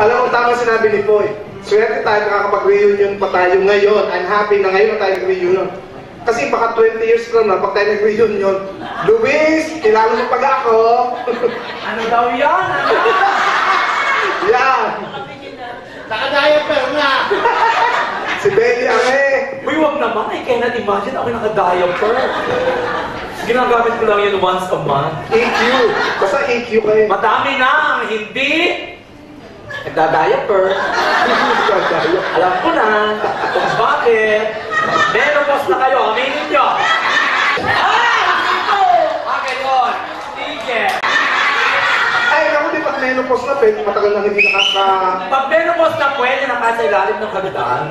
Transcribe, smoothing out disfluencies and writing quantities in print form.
Alam mo, tama sinabi ni Poy. Swerte tayo nakakapag-reunion pa tayo ngayon. I'm happy na ngayon na tayo nag-reunion. Kasi baka 20 years from now, pag tayo nag-reunion, Luis, kilala mo pag ako. Ano daw yan? Yan. Naka-diaper nga. Si Belly Ame. Uy, wag naman. I cannot imagine ako naka-diaper. Ginagamit ko lang yan once a month. EQ. Basta EQ kayo. Madami na ang hindi nagda-diaper. Alam ko na kung bakit. Menopause na kayo. Aminin nyo. Bakit yun? Sige. Ay, naku, di pag menopause na, pwede matagal na hindi nakaka... Pag menopause na pwede na sa ilalim ng kabitaan.